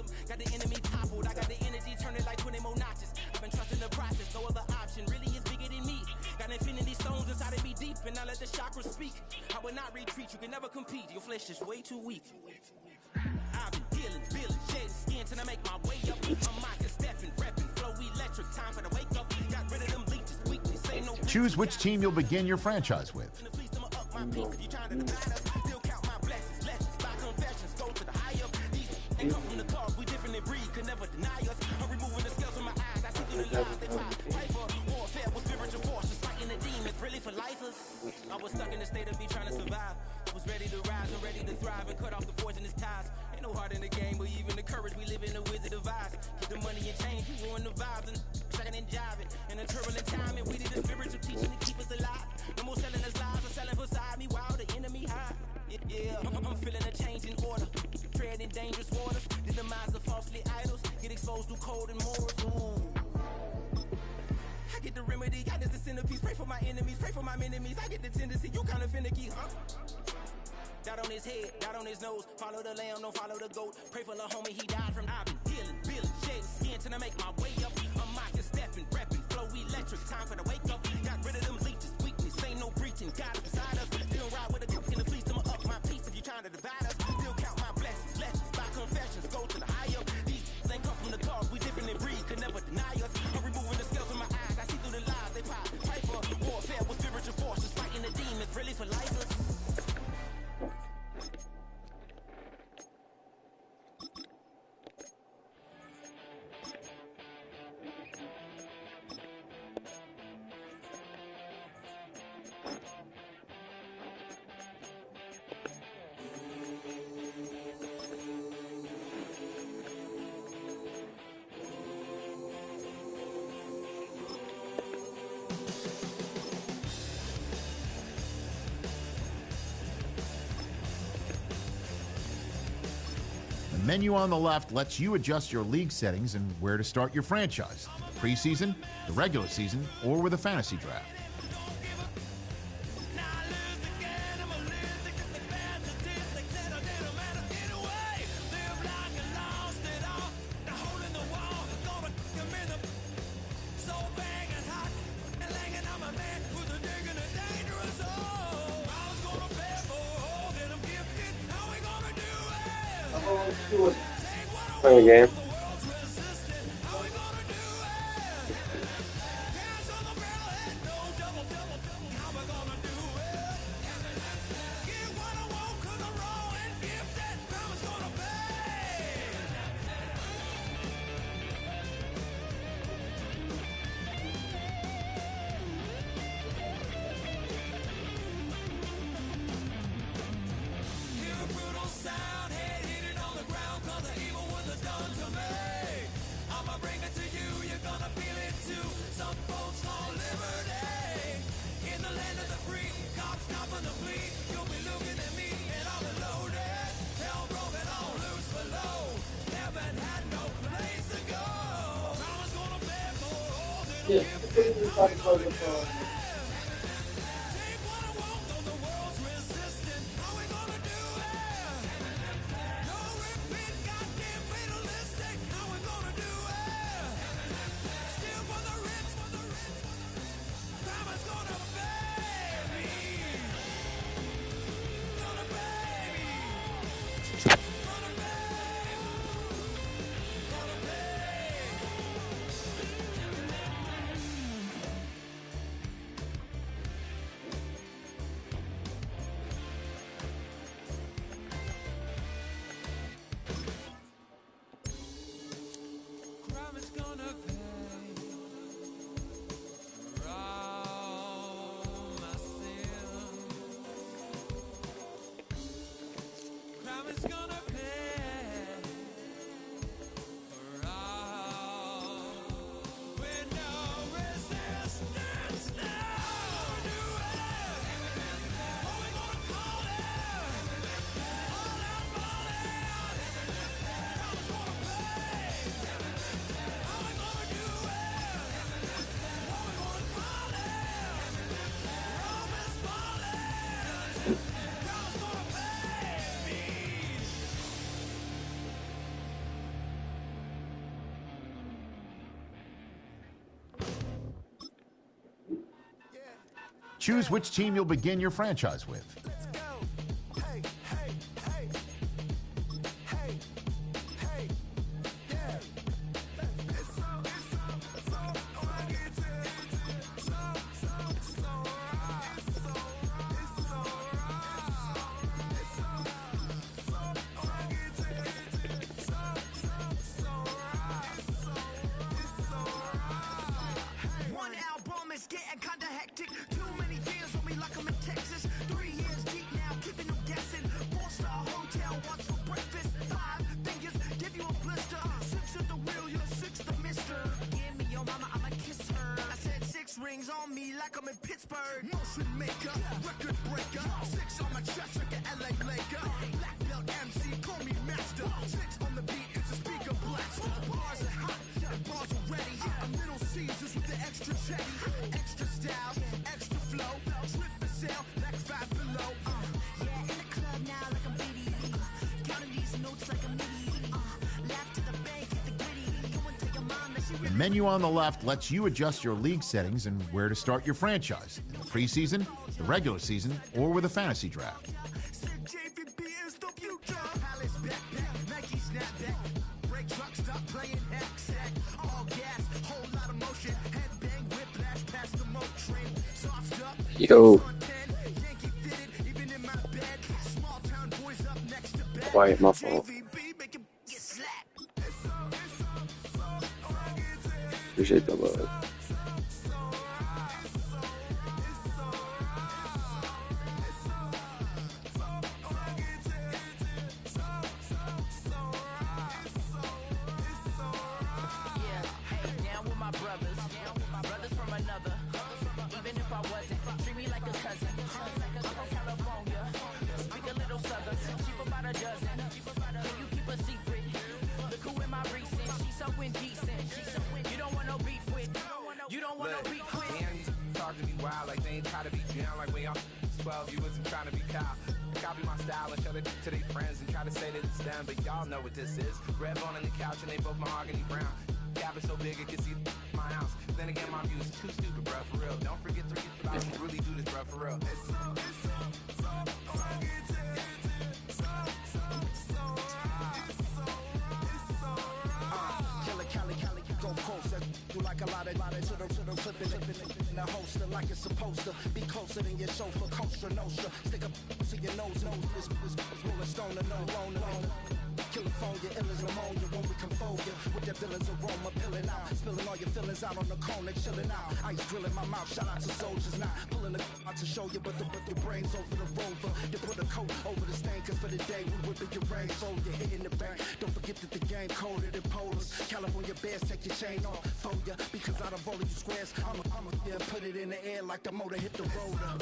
awesome. Got the enemy toppled. I got the energy, turn it like 20 more notches. I've been trusting the process, no other option really is bigger than me. Got infinity stones inside of me deep, and I let the chakras speak. I will not retreat, you can never compete. Your flesh is way too weak. I've been dealing, building, shedding skin till I make my way up. I'm mocking, stepping, repping, flow electric. Time for the wake up. Got rid of them leeches, weakness, ain't no. Choose which team you'll begin your franchise with. I was stuck in the state of me trying to survive. I was ready to rise and ready to thrive and cut off the poisonous ties. Ain't no heart in the game, but even the courage we live in the wizard of eyes. Keep the money and change, you ruin the vibes and checking and jiving. In a turbulent time, and we need a spiritual teaching to keep us alive. No more selling us lies or selling beside me while the enemy high. Yeah, I'm feeling a change in order. Treading dangerous waters. The demise of falsely idols. Get exposed to cold and morals. Ooh. I get the remedy, God is the centerpiece. Pray for my enemies, pray for my enemies. I get the tendency, you kinda finicky, huh? Dot on his head, dot on his nose. Follow the lamb, don't follow the goat. Pray for the homie, he died from. I've been healing, building, shedding skin till I make my way up. I'm mocking, stepping, repping, flow electric. Time for the wake up. Got rid of them leeches, weakness, ain't no breaching. God is beside us. Still ride with a duke in the fleece, I'ma up my peace if you trying to divide us. Still count my blessings, lessons, by confessions, go to the higher. These ain't come from the cause, we different in breed, could never deny us. I'm removing the scales from my eyes, I see through the lies they pop. Hyper warfare with spiritual forces, fighting the demons, really for life. The menu on the left lets you adjust your league settings and where to start your franchise. Preseason, the regular season, or with a fantasy draft. Play a game. Choose which team you'll begin your franchise with. Rings on me like I'm in Pittsburgh. Motion maker, record breaker. 6 on my chest like an LA Laker. Black belt MC, call me master. 6 on the beat, it's a speaker blast. Bars are hot, and bars are ready. I'm Little Caesars with the extra chetty. Extra style, extra flow. Swift for sale, like 5 below. Yeah, in the club now like I'm Biddy. Counting these notes like a MIDI. Laugh to the bank, hit the gritty. Go and tell your mom that she The menu on the left lets you adjust your league settings and where to start your franchise in the preseason, the regular season, or with a fantasy draft. Yo. Quiet, my fault. Appreciate the love. Like they ain't try to be down like we on 12, you wasn't trying to be cow. Copy my style and show it to their friends and try to say that it's them, but y'all know what this is. Red bone on the couch and they both mahogany brown. Gap is so big it can see my house. Then again, my view is too stupid, bro, for real. Don't forget to I can really do this, bro, for real. Like a lot of to the flipping in the holster like it's supposed to be closer than your chauffeur, Costa Nostra. Stick up to your nose, this rolling stone and no loan. California, ill as pneumonia when we confold you with the villain's aroma, pilling out, spilling all your feelings out on the cone, they chilling out. Ice drilling my mouth, shout out to soldiers, not pulling the out to show you, but your brains over the rover. They put a coat over the stain, cause for the day we whipping your rain, fold you hitting the bank. Don't forget that the game colder than polars. California bears, take your chain off for ya, because out of all of you squares, I'ma yeah, put it in the air like the motor hit the roller.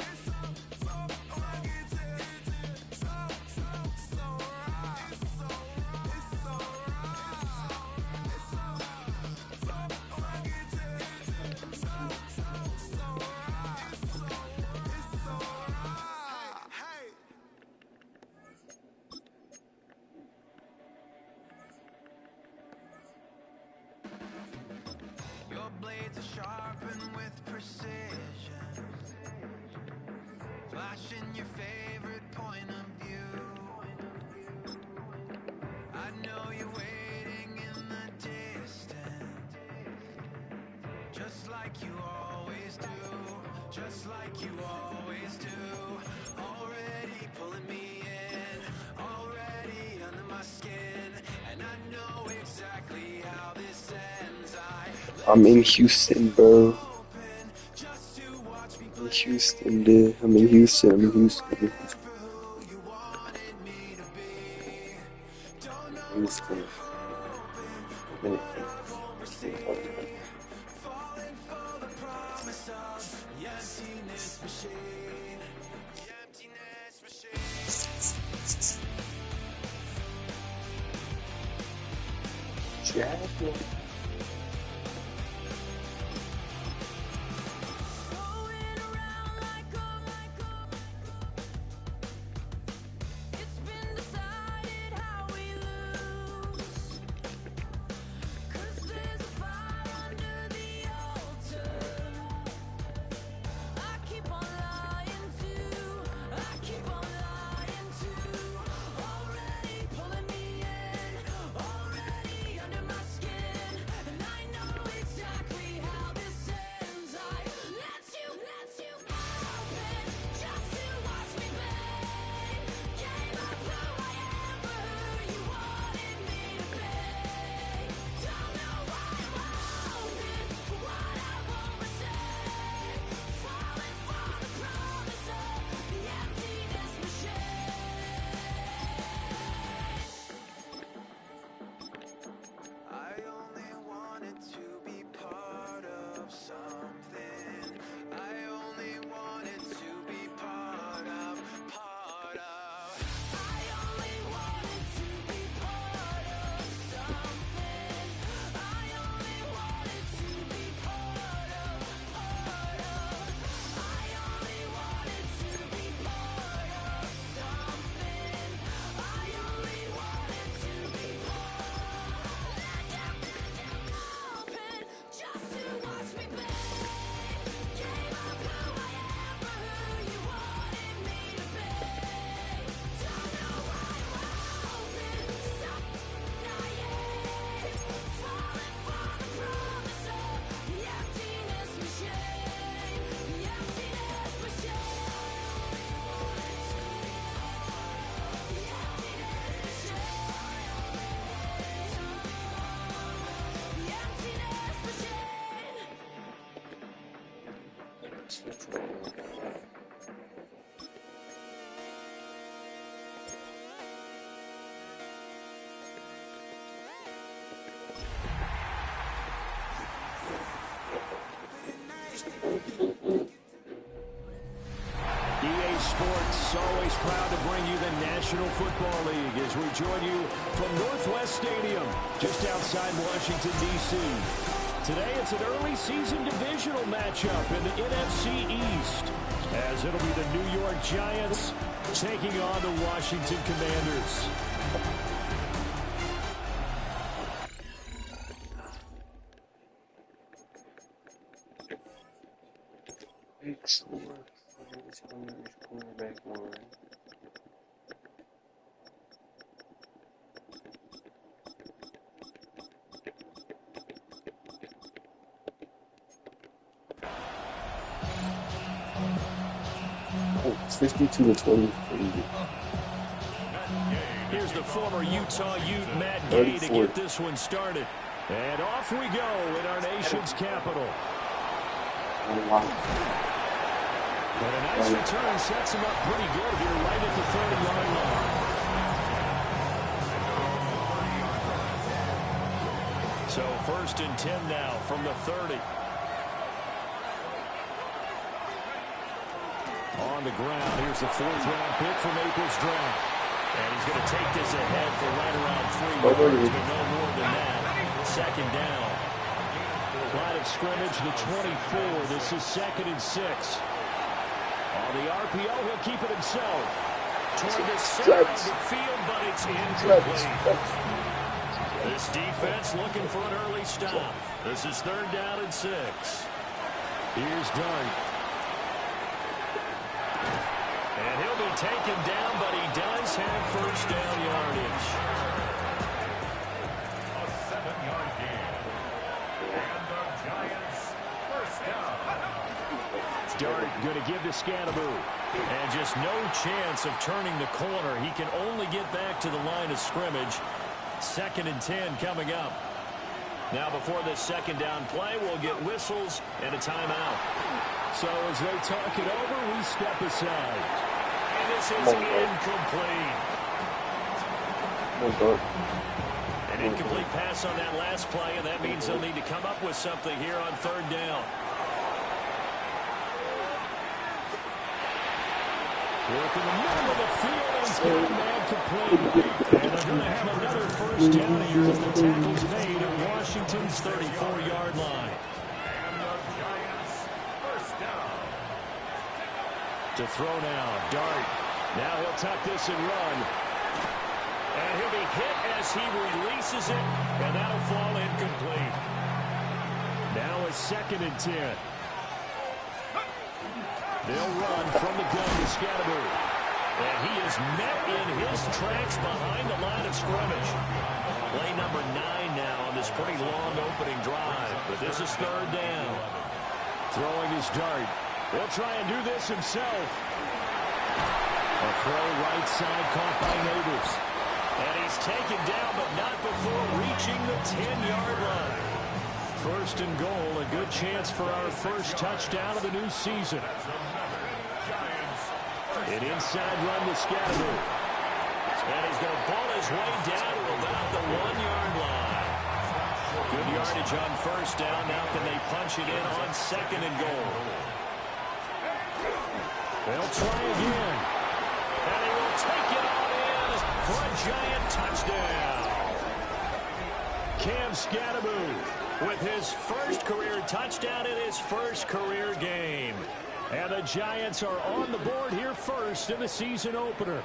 Your blades are sharpened with precision, flashing your favorite point of view. I know you're waiting in the distance, just like you always do, just like you always do. Already pulling me in, already under my skin, and I know exactly how this ends. I'm in Houston, bro. I'm in Houston, dude. I'm in Houston. Keep on loving. EA Sports, always proud to bring you the National Football League as we join you from Northwest Stadium, just outside Washington, D.C. Today, it's an early season divisional matchup in the NFC East, as it'll be the New York Giants taking on the Washington Commanders. Cornerback one. Oh, it's 52-20. Here's the former Utah Ute, Matt Gay, to get this one started. And off we go in our nation's capital. Oh, wow. But a nice return sets him up pretty good here right at the 30-yard line. So 1st and 10 now from the 30. On the ground, here's the 4th-round pick from April's draft. And he's going to take this ahead for right around 3 yards, but no more than that. 2nd down. Line of scrimmage, the 24. This is 2nd and 6. On the RPO, he'll keep it himself. Toward the center of the field, but it's incomplete. This defense looking for an early stop. This is 3rd down and 6. Here's Dart. And he'll be taken down, but he does have 1st down yardage. A 7-yard gain. And the Giants 1st down. Dart going to give to Scannaboo. And just no chance of turning the corner. He can only get back to the line of scrimmage. 2nd and 10 coming up. Now before this 2nd down play, we'll get whistles and a timeout. So as they talk it over, we step aside. And this is incomplete. An incomplete pass on that last play, and that means they'll need to come up with something here on 3rd down. Work in the middle of the field, and he's got a man complete. And they're going to have another 1st down here as the tackle's made at Washington's 34-yard line. And the Giants 1st down. To throw now, Dart. Now he'll tuck this and run. And he'll be hit as he releases it, and that'll fall incomplete. Now a 2nd and 10. They'll run from the gun to Scannaboo. And he is met in his tracks behind the line of scrimmage. Play number 9 now on this pretty long opening drive. But this is 3rd down. Throwing his Dart. He'll try and do this himself. A throw right side caught by Neighbors. And he's taken down, but not before reaching the 10-yard line. 1st and goal, a good chance for our 1st touchdown of the new season. An inside run to Scannaboo. And he's going to ball his way down to about the 1-yard line. Good yardage on 1st down. Now can they punch it in on 2nd and goal? They'll try again. And he will take it all in for a Giant touchdown. Cam Scannaboo with his 1st career touchdown in his 1st career game. And the Giants are on the board here first in the season opener.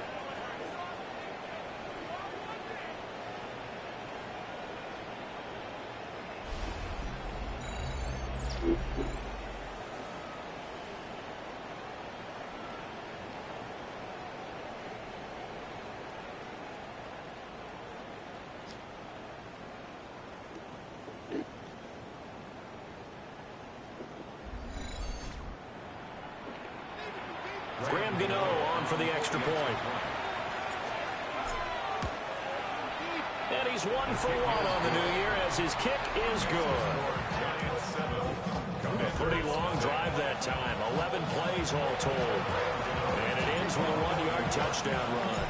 Graham Gano on for the extra point. And he's 1 for 1 on the new year as his kick is good. Pretty long drive that time. 11 plays all told. And it ends with a 1-yard touchdown run.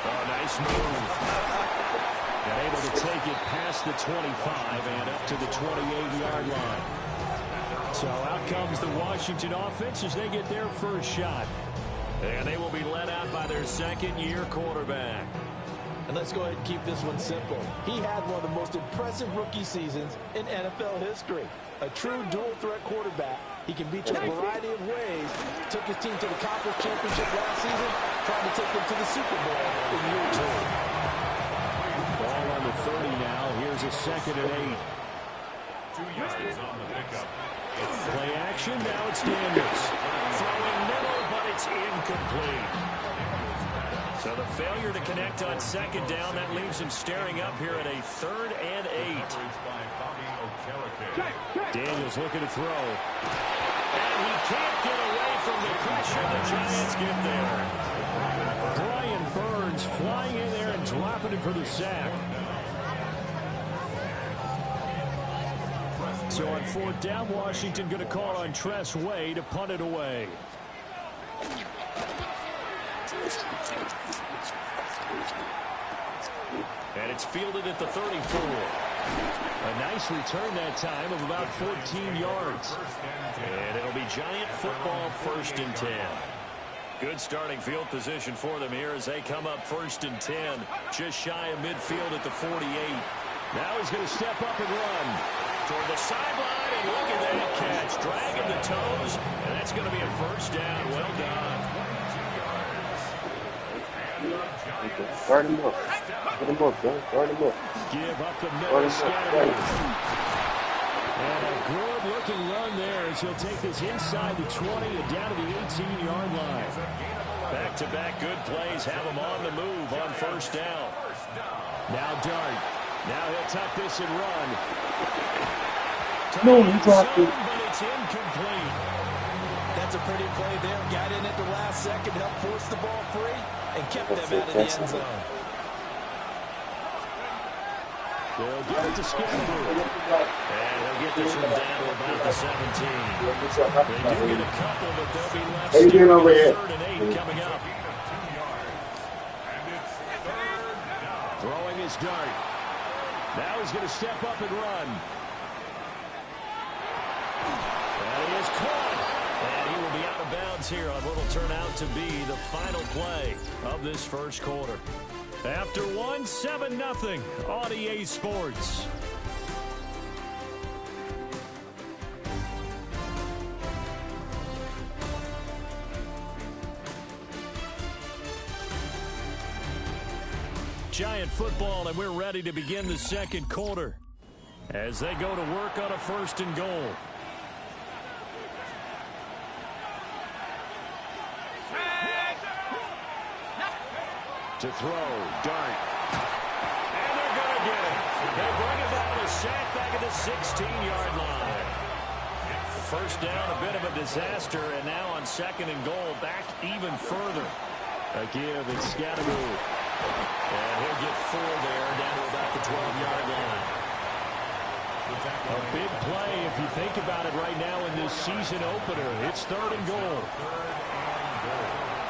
Oh, nice move. And able to take it past the 25 and up to the 28-yard line. So out comes the Washington offense as they get their first shot. And they will be led out by their second-year quarterback. And let's go ahead and keep this one simple. He had one of the most impressive rookie seasons in NFL history. A true dual-threat quarterback. He can beat you a variety of ways. Took his team to the conference championship last season, trying to take them to the Super Bowl in year 2. Ball on the 30 now. Here's a 2nd and 8. 2 yards on the pickup. Play action. Now it's Daniels. Throwing middle, but it's incomplete. So the failure to connect on 2nd down, that leaves him staring up here at a 3rd and 8. Daniels looking to throw. And he can't get away from the pressure. The Giants get there. Brian Burns flying in there and dropping it for the sack. So on 4th down, Washington going to call on Tress Way to punt it away. And it's fielded at the 34. A nice return that time of about 14 yards. And it'll be Giant football 1st and 10. Good starting field position for them here as they come up 1st and 10. Just shy of midfield at the 48. Now he's going to step up and run toward the sideline, and look at that catch. Dragging the toes, and that's going to be a 1st down. Well done. Guard him up. Get him up, bro. Guard him up. Give up the middle, Scatterby. And a good-looking run there as he'll take this inside the 20 and down to the 18-yard line. Back-to-back good plays have him on the move on 1st down. Now Dart. Now he'll tuck this and run. No, he dropped it. But it's incomplete. That's a pretty play there. Got in at the last second, helped force the ball free, and kept them out of the end zone. They'll get it to Scatterby. And he'll get this one down to about the 17. They do get a couple, but they'll be left steering over here. 3rd and 8 coming up. Throwing his dart. Now he's going to step up and run. And he is caught. And he will be out of bounds here on what will turn out to be the final play of this 1st quarter. After 7-0 on EA Sports. Giant football, and we're ready to begin the 2nd quarter as they go to work on a 1st and goal. To throw, Dart. And they're going to get it. They bring about a sack back at the 16-yard line. 1st down, a bit of a disaster, and now on 2nd and goal, back even further. A give, it's Scatterby. And he'll get 4 there, down to about the 12-yard line. A big play, if you think about it right now in this season opener. It's 3rd and goal.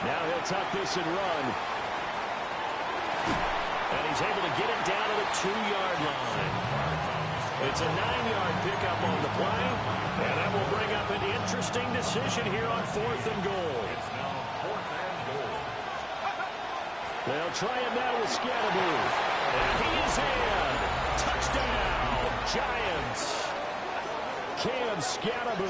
Now he'll tuck this and run. And he's able to get it down to the 2-yard line. It's a 9-yard pickup on the play. And that will bring up an interesting decision here on 4th and goal. It's now 4th and goal. They'll try it now with Scatterby. And he is in. Touchdown, Giants. Cam Scatterby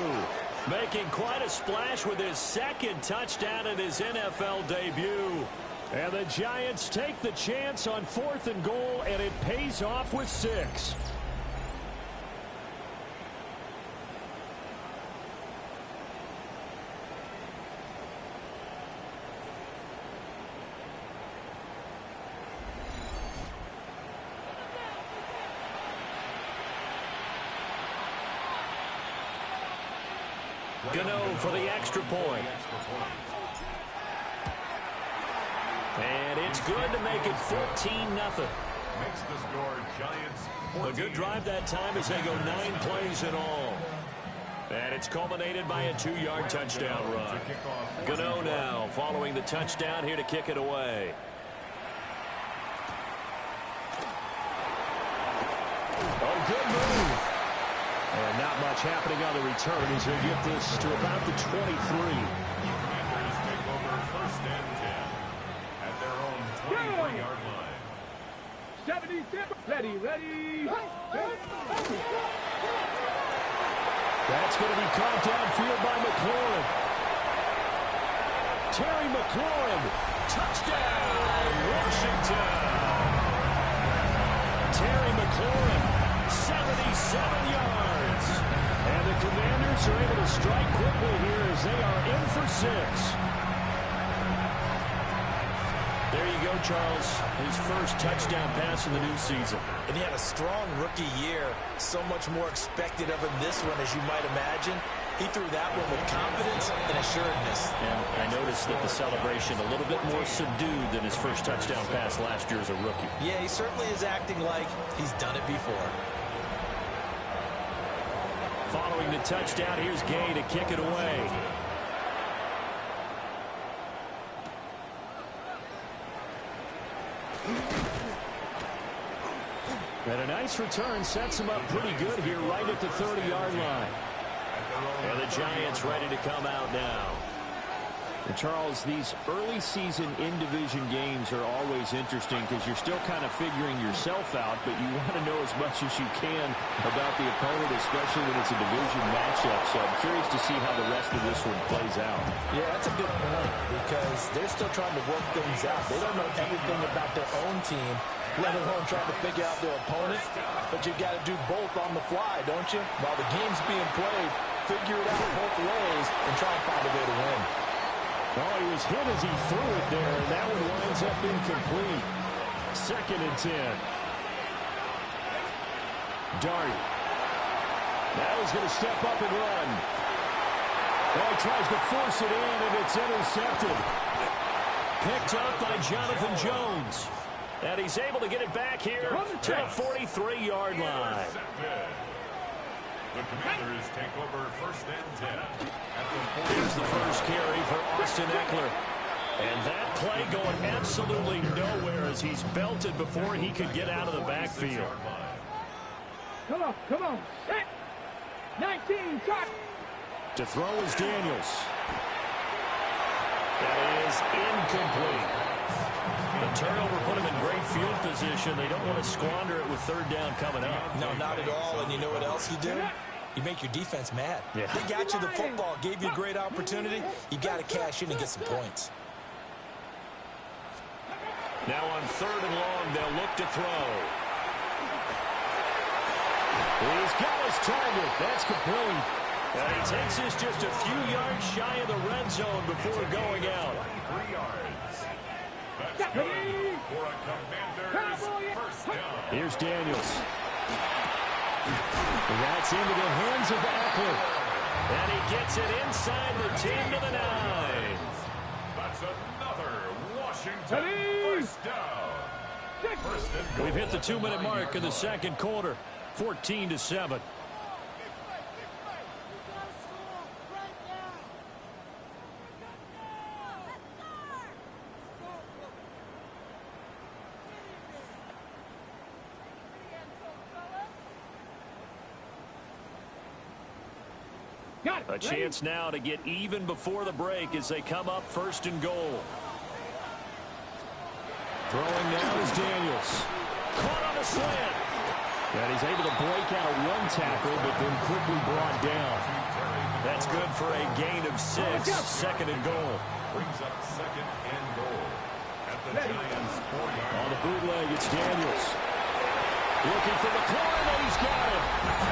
making quite a splash with his 2nd touchdown in his NFL debut. And the Giants take the chance on 4th and goal, and it pays off with 6. Gano for the extra point. And it's good to make it 14-0. Makes the score Giants 14. A good drive that time as they go 9 plays in all. And it's culminated by a 2-yard touchdown run. Gano now following the touchdown here to kick it away. Oh, good move. And not much happening on the return as he'll get this to about the 23. Commanders take over 1st and 10 at their own 23-yard line. 77. Ready. That's going to be caught downfield by McLaurin. Terry McLaurin. Touchdown, Washington. Terry McLaurin, 77 yards. And the Commanders are able to strike quickly here as they are in for 6. There you go, Charles. His first touchdown pass in the new season. And he had a strong rookie year. So much more expected of him this one, as you might imagine. He threw that one with confidence and assuredness. And I noticed that the celebration a little bit more subdued than his first touchdown pass last year as a rookie. Yeah, he certainly is acting like he's done it before. Following the touchdown, here's Gay to kick it away. And a nice return sets him up pretty good here right at the 30-yard line. And the Giants ready to come out now. And Charles, these early season in-division games are always interesting because you're still kind of figuring yourself out, but you want to know as much as you can about the opponent, especially when it's a division matchup. So I'm curious to see how the rest of this one plays out. Yeah, that's a good point because they're still trying to work things out. They don't know everything about their own team, let alone trying to figure out their opponent. But you got to do both on the fly, don't you? While the game's being played, figure it out both ways and try and find a way to win. Oh, he was hit as he threw it there, and that one winds up incomplete. 2nd and 10. Dart. Now he's going to step up and run. Oh, he tries to force it in, and it's intercepted. Picked up by Jonathan Jones. And he's able to get it back here to the 43-yard line. The Commanders take over 1st and 10. Here's the first carry for Austin Eckler. And that play going absolutely nowhere as he's belted before he could get out of the backfield. Come on. 19, shot. To throw is Daniels. That is incomplete. The turnover put him in great field position. They don't want to squander it with 3rd down coming up. No, not at all. And you know what else you do? You make your defense mad. Yeah. They got you the football, gave you a great opportunity. You got to cash in and get some points. Now on 3rd and long, they'll look to throw. He's got his target. That's complete. And he takes this just a few yards shy of the red zone before going out. 3 yards. That's good for a Commanders 1st down. Here's Daniels. That's into the hands of Eckler. And he gets it inside the 10 to the 9. That's another Washington 1st down. We've hit the 2-minute mark in the 2nd quarter. 14-7. A chance now to get even before the break as they come up 1st and goal. Throwing now is Daniels. Caught on a slant. And he's able to break out of one tackle, but then quickly brought down. That's good for a gain of 6. 2nd and goal. Brings up 2nd and goal at the Giants 4-yard. On the bootleg, it's Daniels. Looking for McLaurin, and he's got it.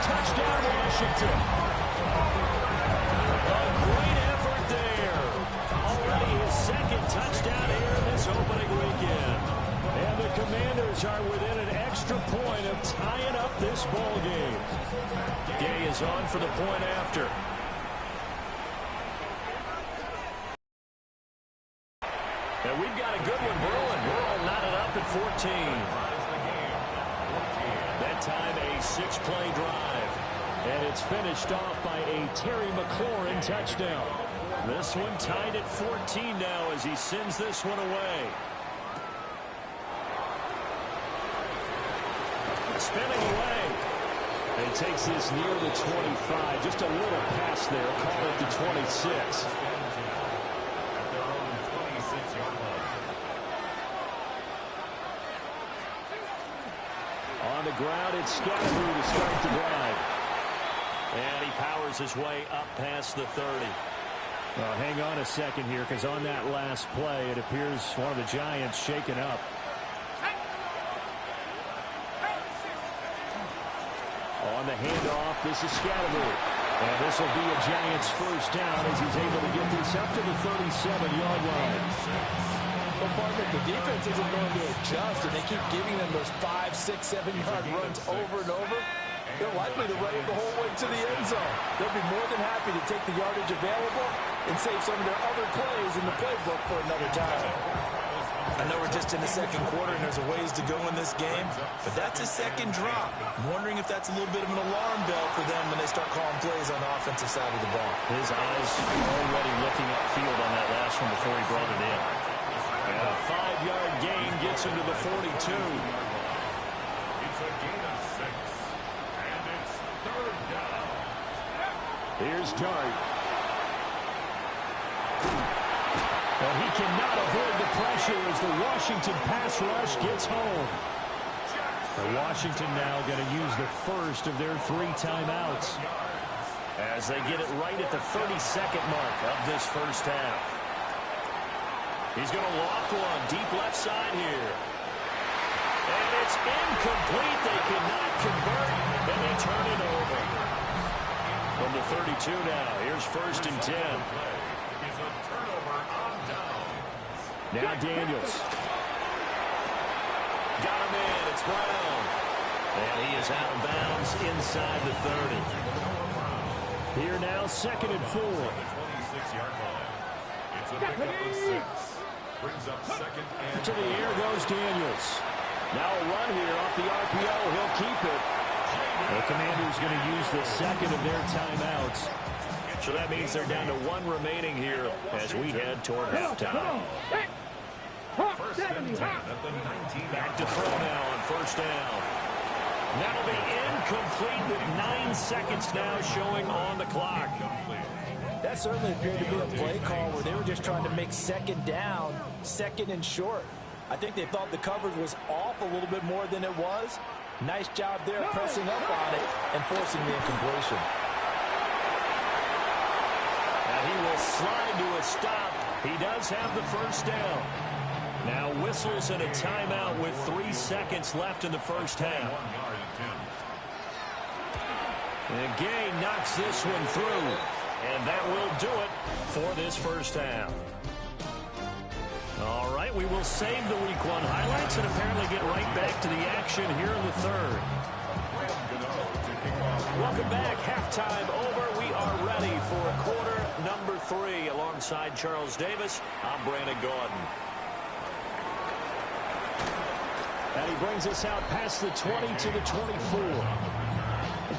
Touchdown, Washington. A great effort there. Already his 2nd touchdown here this opening weekend. And the Commanders are within an extra point of tying up this ball game. Gay is on for the point after. And we've got a good one brewing. We're all knotted up at 14. That time a 6-play drive. And it's finished off by a Terry McLaurin touchdown. This one tied at 14 now as he sends this one away. Spinning away. And takes this near the 25. Just a little pass there. Call it the 26. On the ground, it's Scatterby to start the drive. And he powers his way up past the 30. Well, hang on a second here, because on that last play, it appears one of the Giants shaken up. On the handoff, this is Scatterby. And this will be a Giants first down as he's able to get this up to the 37-yard line. Well, partner, the defense isn't going to adjust, and they keep giving them those 5, 6, 7-yard runs over and over. They're likely to run it the whole way to the end zone. They'll be more than happy to take the yardage available and save some of their other plays in the playbook for another time. I know we're just in the second quarter and there's a ways to go in this game, but that's a second drop. I'm wondering if that's a little bit of an alarm bell for them when they start calling plays on the offensive side of the ball. His eyes already looking upfield on that last one before he brought it in. And a 5-yard gain gets him to the 42. It's a gain of 6, and it's third down. Here's Dart. Well, he cannot avoid the pressure as the Washington pass rush gets home. And Washington now going to use the first of their 3 timeouts as they get it right at the 32nd mark of this first half. He's going to loft one deep left side here. And it's incomplete. They cannot convert, and they turn it over. From the 32 now, here's first and 10. Now Daniels. Got him in. It's Brown. And he is out of bounds inside the 30. Here now, second and 4. 26-yard line. It's a pickup of 6. Brings up second and to the air goes Daniels. Now a run here off the RPO. He'll keep it. The Commanders going to use the second of their timeouts. So that means they're down to 1 remaining here as we head toward halftime. first and 10 at the 19. Back to throw now on first down. That'll be incomplete with 9 seconds now showing on the clock. That certainly appeared to be a play call where they were just trying to make second down, second and short. I think they thought the coverage was off a little bit more than it was. Nice job there pressing up on it and forcing the incompletion. And he will slide to a stop. He does have the first down. Now whistles and a timeout with 3 seconds left in the first half. And Gay knocks this one through. And that will do it for this first half. All right, we will save the Week 1 highlights and apparently get right back to the action here in the third. Welcome back. Halftime over. We are ready for quarter number 3. Alongside Charles Davis, I'm Brandon Gaudin. And he brings us out past the 20 to the 24.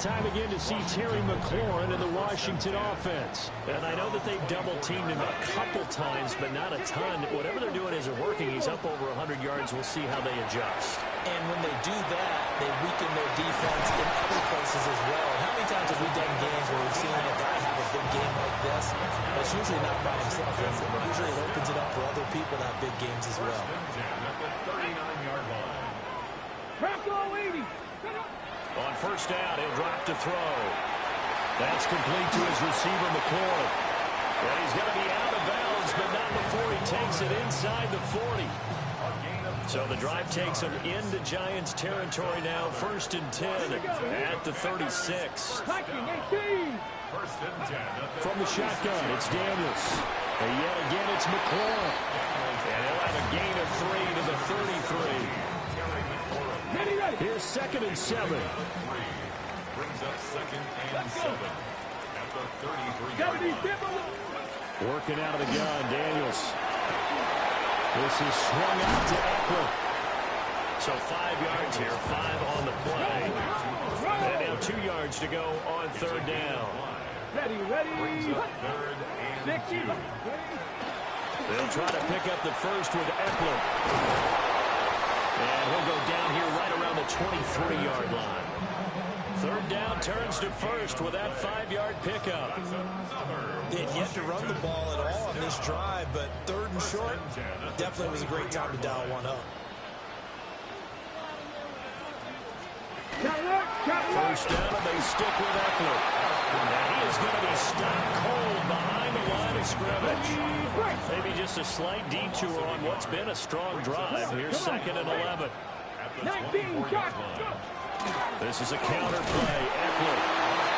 Time again to see Terry McLaurin in the Washington offense. And I know that they've double-teamed him a couple times, but not a ton. Whatever they're doing isn't working. He's up over 100 yards. We'll see how they adjust. And when they do that, they weaken their defense in other places as well. How many times have we done games where we've seen a guy have a big game like this? But it's usually not by himself, is it? Usually it opens it up for other people to have big games as well. At the 39-yard line. Bronco 80. On first down, he'll drop to throw. That's complete to his receiver, McLaurin. And he's going to be out of bounds, but not before he takes it inside the 40. So the drive takes him into Giants territory now. First and 10 at the 36. From the shotgun, it's Daniels. And yet again, it's McLaurin. And he'll have a gain of 3 to the 33. Here's second and 7. Brings up second and 7 at the 33-yard line. Working out of the gun, Daniels. This is swung out to Eckler. So 5 yards here, 5 on the play. And now 2 yards to go on third down. Ready. 60. They'll try to pick up the first with Eckler. And he'll go down here right around the 23-yard line. Third down turns to first with that 5-yard pickup. They had yet to run the ball at all on this drive, but third and short definitely was a great time to dial one up. First down, and they stick with Eckler. And he is going to be stopped cold behind the line of scrimmage. Maybe just a slight detour on what's been a strong drive. Here's 2nd and 11. 19, shot. This is a counter play. Eckler.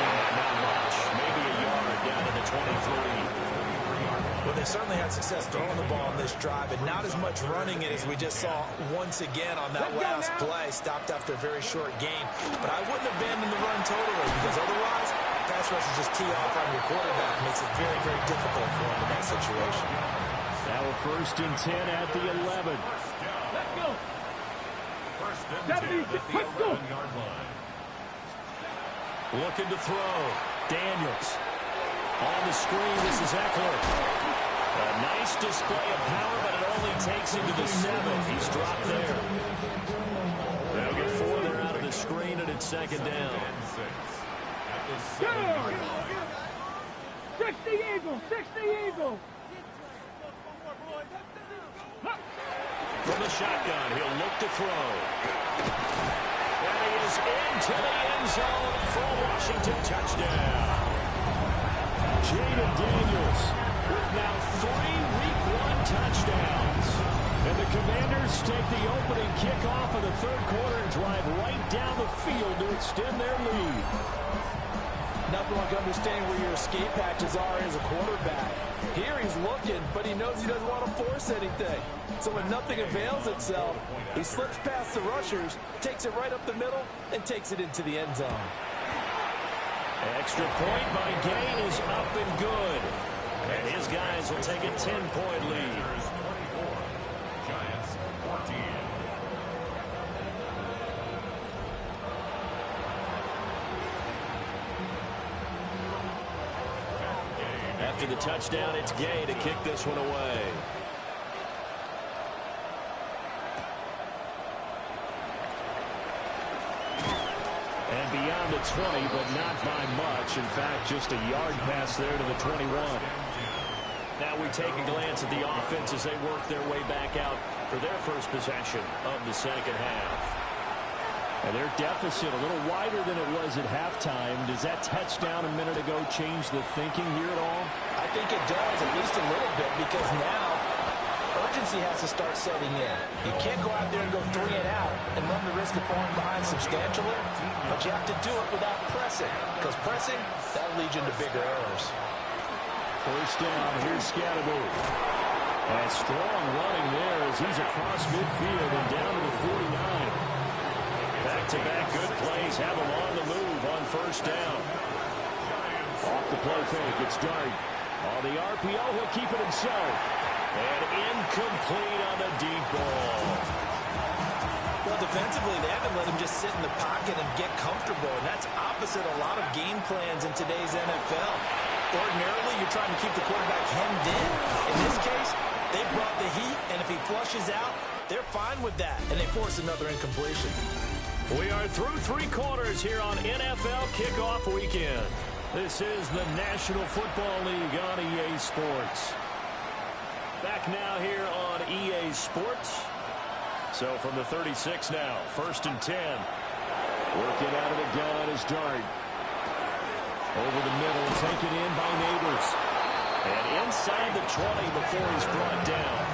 And not much. Maybe a yard down to the 23. Well, they certainly had success throwing the ball on this drive, and not as much running it as we just saw once again on that last play. Stopped after a very short gain. But I wouldn't abandon the run totally, because otherwise, pass rushers just tee off on your quarterback. Makes it very, very difficult for him in that situation. Now a 1st and 10 at the 11. Let's go. 1st and 10 at the 11-yard line. Looking to throw. Daniels. On the screen, this is Eckler. A nice display of power, but it only takes him to the 7. He's dropped there. They'll get 4 there out of the screen, and it's 2nd down. 60 Eagles. From the shotgun, he'll look to throw. And he is into the end zone for a Washington touchdown. Jaden Daniels with now 3 Week 1 touchdowns. And the Commanders take the opening kickoff of the 3rd quarter and drive right down the field to extend their lead. Nothing like understanding where your escape patches are as a quarterback. Here he's looking, but he knows he doesn't want to force anything. So when nothing avails itself, he slips past the rushers, takes it right up the middle, and takes it into the end zone. Extra point by Gain is up and good. And his guys will take a 10-point lead. Giants 14. After the touchdown, it's Gay to kick this one away. And beyond the 20, but not by much. In fact, just a yard pass there to the 21. Now we take a glance at the offense as they work their way back out for their first possession of the 2nd half. And their deficit a little wider than it was at halftime. Does that touchdown a minute ago change the thinking here at all? I think it does, at least a little bit, because now urgency has to start setting in. You can't go out there and go 3 and out and run the risk of falling behind substantially, but you have to do it without pressing, because pressing, that'll lead you into bigger errors. First down, here's Scatterbo. And strong running there as he's across midfield and down to the 49. Back-to-back good plays have him on the move on first down. Off the play fake, it's Dart. On the RPO, he'll keep it himself. And incomplete on the deep ball. Well, defensively, they haven't let him just sit in the pocket and get comfortable, and that's opposite a lot of game plans in today's NFL. Ordinarily, you're trying to keep the quarterback hemmed in. In this case, they brought the heat, and if he flushes out, they're fine with that, and they force another incompletion. We are through 3 quarters here on NFL Kickoff Weekend. This is the National Football League on EA Sports. Back now here on EA Sports. So from the 36 now, 1st and 10. Working out of the gun is Dart. Over the middle, taken in by Neighbors. And inside the 20 before he's brought down.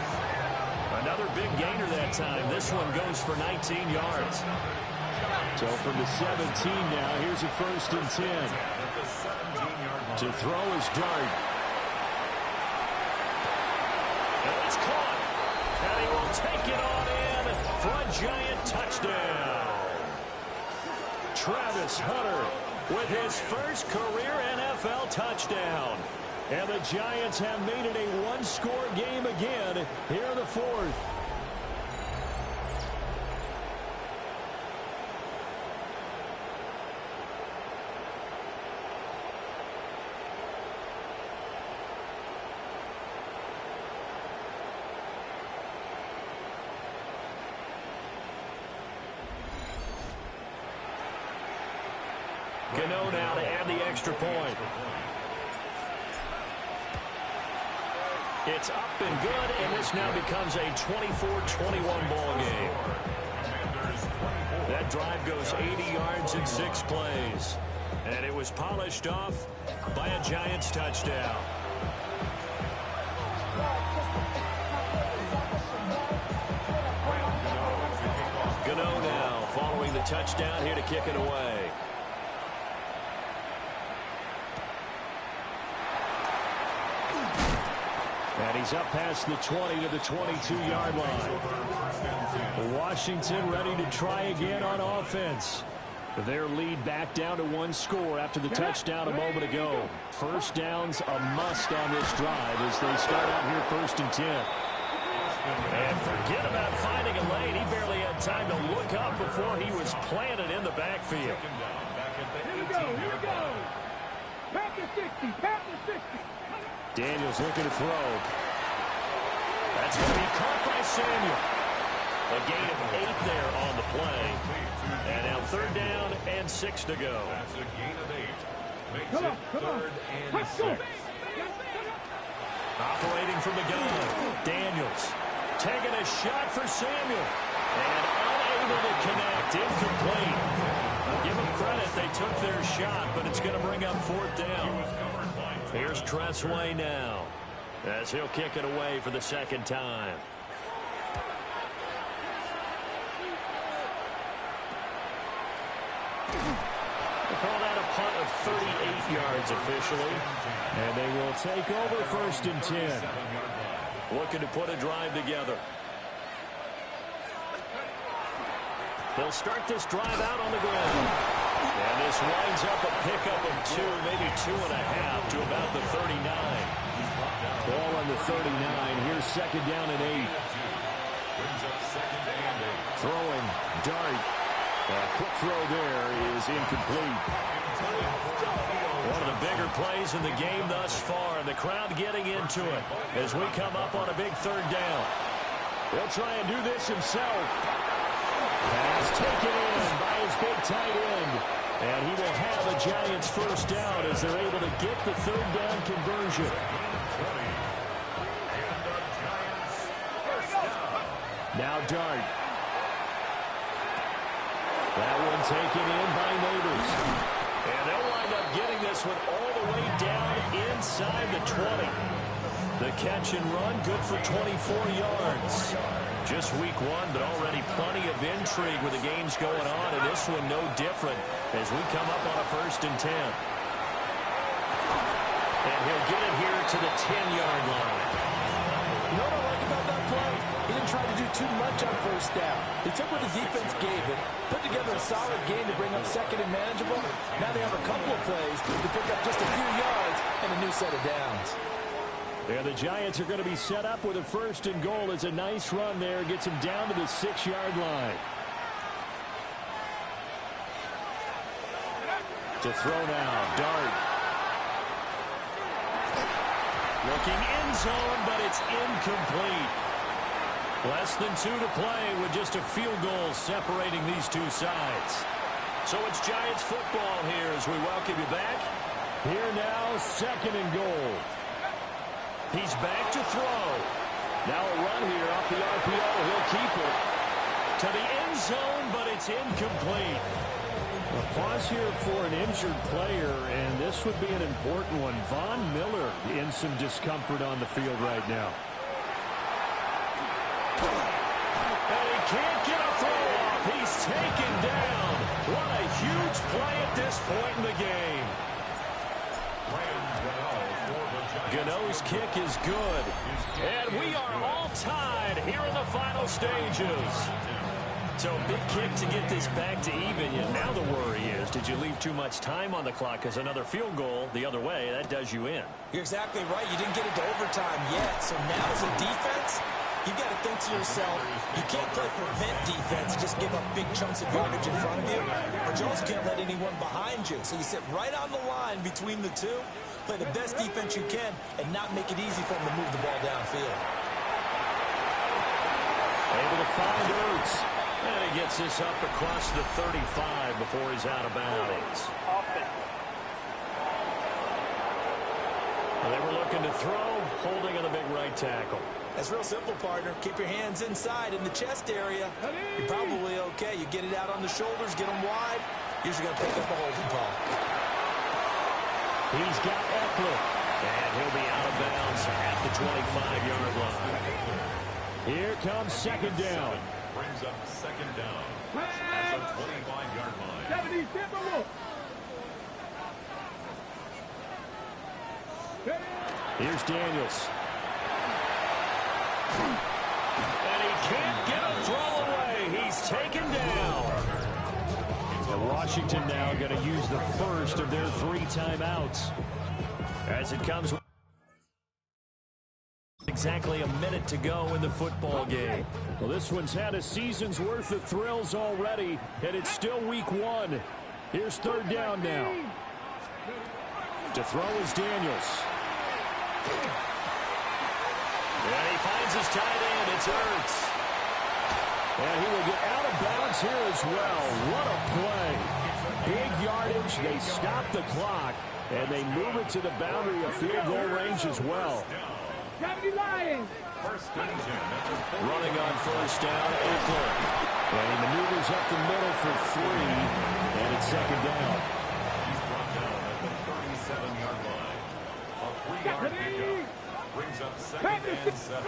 Another big gainer that time. This one goes for 19 yards. So from the 17 now, here's a 1st and 10. To throw is Dart. And it's caught. And he will take it on in for a Giant touchdown. Travis Hunter with his first career NFL touchdown. And the Giants have made it a one-score game again here in the fourth. Gano now to add the extra point. It's up and good, and this now becomes a 24-21 ball game. That drive goes 80 yards in 6 plays. And it was polished off by a Giants touchdown. Gano now following the touchdown here to kick it away. And he's up past the 20 to the 22-yard line. Washington ready to try again on offense. Their lead back down to 1 score after the touchdown a moment ago. First down's a must on this drive as they start out here 1st and 10. And forget about finding a lane. He barely had time to look up before he was planted in the backfield. Here we go, here we go. Back to 60, back to 60. Daniels looking to throw. That's going to be caught by Samuel. A gain of 8 there on the play. And now 3rd down and 6 to go. That's a gain of 8. Makes it 3rd and 6. Operating from the gun. Daniels taking a shot for Samuel. And unable to connect. Incomplete. Give them credit. They took their shot, but it's going to bring up 4th down. Here's Tressway now as he'll kick it away for the 2nd time. They call that a punt of 38 yards officially. And they will take over 1st and 10. Looking to put a drive together. They'll start this drive out on the ground. And this winds up a pickup of 2, maybe 2.5 to about the 39. Ball on the 39. Here's 2nd down and 8. Brings up 2nd and 8. Throwing. Dart. A quick throw there is incomplete. One of the bigger plays in the game thus far. And the crowd getting into it as we come up on a big 3rd down. He'll try and do this himself. Pass taken in by his big tight end. And he will have a Giants 1st down as they're able to get the 3rd down conversion. Now Dart. That one taken in by Neighbors. And they'll wind up getting this one all the way down inside the 20. The catch and run, good for 24 yards. Just week 1, but already plenty of intrigue with the games going on, and this one no different as we come up on a 1st and 10. And he'll get it here to the 10-yard line. You know what I like about that play? He didn't try to do too much on 1st down. He took what the defense gave him, put together a solid game to bring up 2nd and manageable. Now they have a couple of plays to pick up just a few yards and a new set of downs. Yeah, the Giants are going to be set up with a 1st and goal. It's a nice run there. Gets him down to the 6-yard line. To throw now. Dart. Looking end zone, but it's incomplete. Less than 2 to play with just a field goal separating these two sides. So it's Giants football here as we welcome you back. Here now, 2nd and goal. He's back to throw. Now a run here off the RPO. He'll keep it to the end zone, but it's incomplete. A pause here for an injured player, and this would be an important one. Von Miller in some discomfort on the field right now. And he can't get a throw off. He's taken down. What a huge play at this point in the game. Gano's kick is good. And we are all tied here in the final stages. So a big kick to get this back to even. And now the worry is, did you leave too much time on the clock? Because another field goal the other way, that does you in. You're exactly right. You didn't get it to overtime yet. So now as a defense, you've got to think to yourself, you can't play prevent defense, just give up big chunks of yardage in front of you, but you also can't let anyone behind you. So you sit right on the line between the two, play the best defense you can, and not make it easy for them to move the ball downfield. Able to find Ertz. And he gets this up across the 35 before he's out of bounds. They were looking to throw, holding on the big right tackle. That's real simple, partner. Keep your hands inside in the chest area. You're probably okay. You get it out on the shoulders, get them wide. Usually going to pick up a holding call. He's got Eckler. And he'll be out of bounds at the 25-yard line. Here comes second down. Brings up second down at the 25-yard line. 70, Here's Daniels. And he can't get a throw away. He's taken down. And Washington now going to use the first of their 3 timeouts. As it comes with exactly a minute to go in the football game. Well, this one's had a season's worth of thrills already, and it's still week 1. Here's third down now. To throw is Daniels. And he finds his tight end. It's Ertz. And he will get out of bounds here as well. What a play. Big yardage. They stop the clock, and they move it to the boundary of field goal range as well. Lions. Running on first down, Eckler. And he maneuvers up the middle for 3, and it's second down. He's brought down at the 37-yard line. A 3-yard pickup brings up second and 7.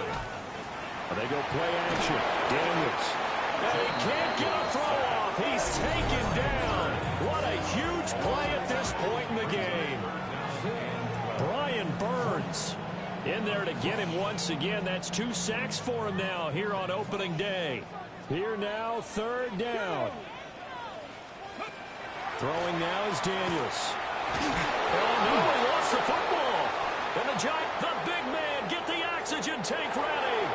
They go play action. Daniels. And he can't get a throw off. He's taken down. What a huge play at this point in the game. Brian Burns in there to get him once again. That's 2 sacks for him now here on opening day. Here now, third down. Throwing now is Daniels. Oh, no, he lost the football. And the Giants, the big man, get the oxygen tank ready.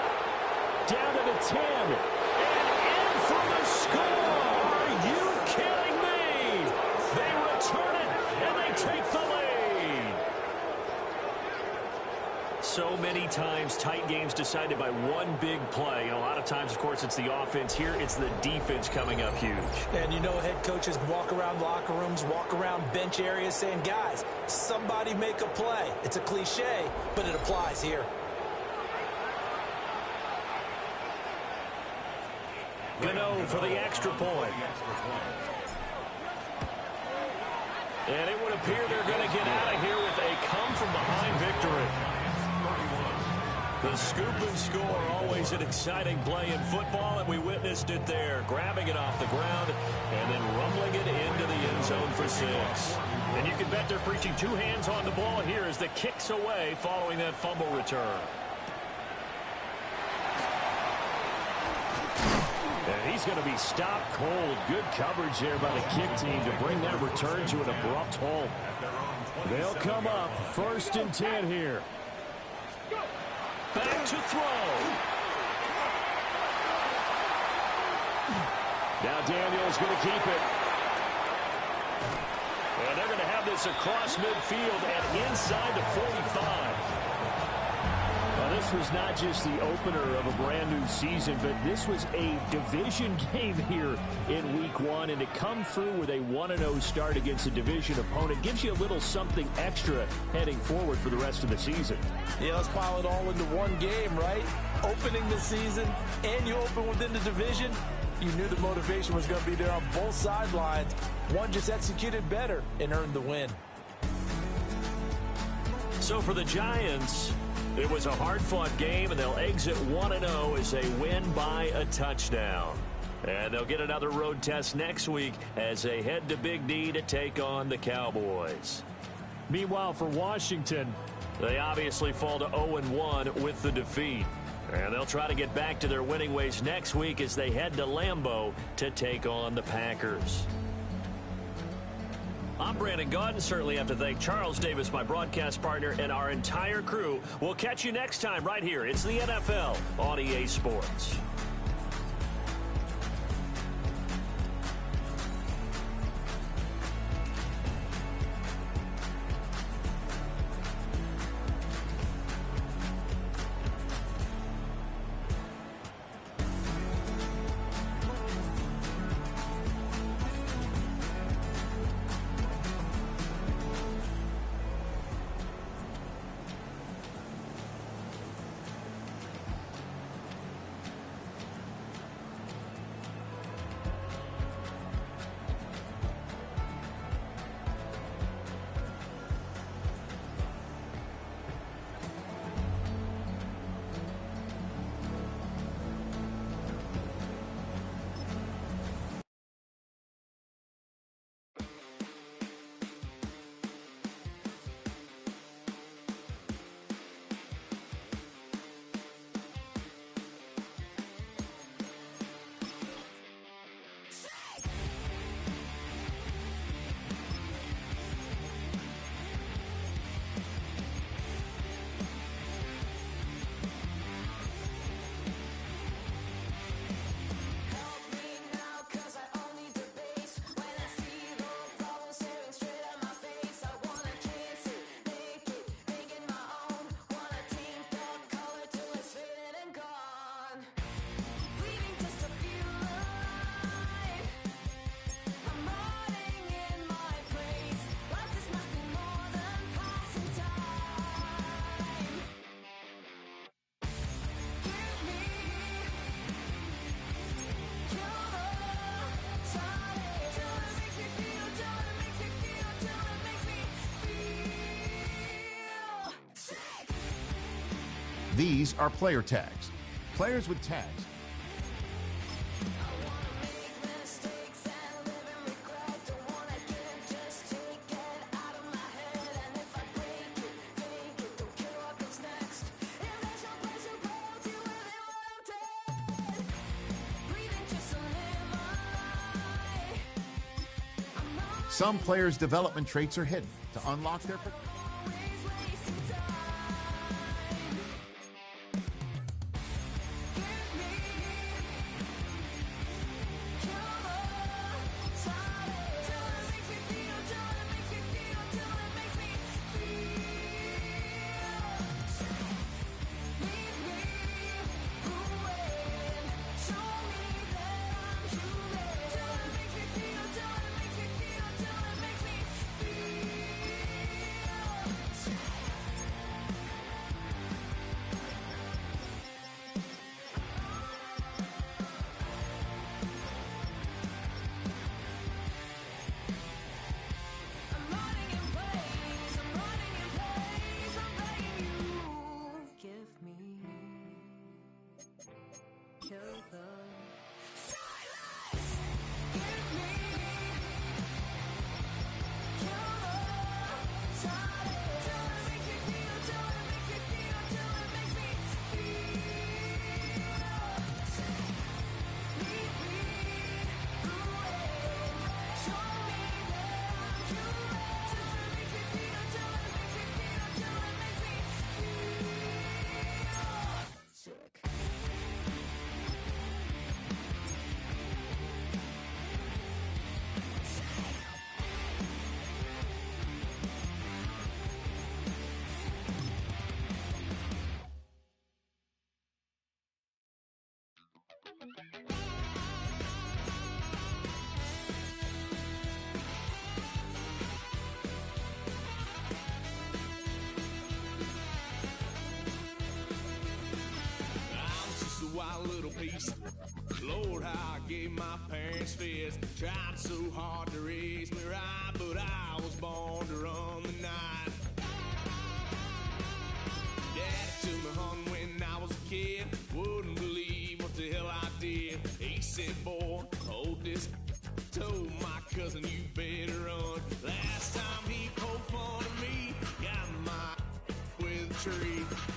Down to the 10. And in for the score. Are you kidding me? They return it, and they take the lead. So many times, tight games decided by one big play. And a lot of times, of course, it's the offense. Here, it's the defense coming up huge. And you know head coaches walk around locker rooms, walk around bench areas saying, guys, somebody make a play. It's a cliche, but it applies here. Gano for the extra point. And it would appear they're going to get out of here with a come-from-behind victory. The scoop and score, always an exciting play in football, and we witnessed it there, grabbing it off the ground and then rumbling it into the end zone for 6. And you can bet they're preaching 2 hands on the ball here as the kick's away following that fumble return. And he's going to be stopped cold. Good coverage there by the kick team to bring that return to an abrupt halt. They'll come up 1st and 10 here. Back to throw. Now Daniel's going to keep it. And they're going to have this across midfield and inside the 45. Well, this was not just the opener of a brand new season, but this was a division game here in week 1. And to come through with a 1-0 start against a division opponent gives you a little something extra heading forward for the rest of the season. Yeah, let's pile it all into one game, right? Opening the season, and you open within the division. You knew the motivation was going to be there on both sidelines. One just executed better and earned the win. So for the Giants, it was a hard-fought game, and they'll exit 1-0 as they win by a touchdown. And they'll get another road test next week as they head to Big D to take on the Cowboys. Meanwhile, for Washington, they obviously fall to 0-1 with the defeat. And they'll try to get back to their winning ways next week as they head to Lambeau to take on the Packers. I'm Brandon Gaudin. Certainly have to thank Charles Davis, my broadcast partner, and our entire crew. We'll catch you next time right here. It's the NFL on EA Sports. These are player tags. Players with tags Some players' development traits are hidden to unlock their potential. Little piece. Lord, how I gave my parents fist. Tried so hard to raise me right, but I was born to run the night. Daddy took me home when I was a kid. Wouldn't believe what the hell I did. He said, boy, hold this. Told my cousin, you better run. Last time he poked fun of me, got my with a tree.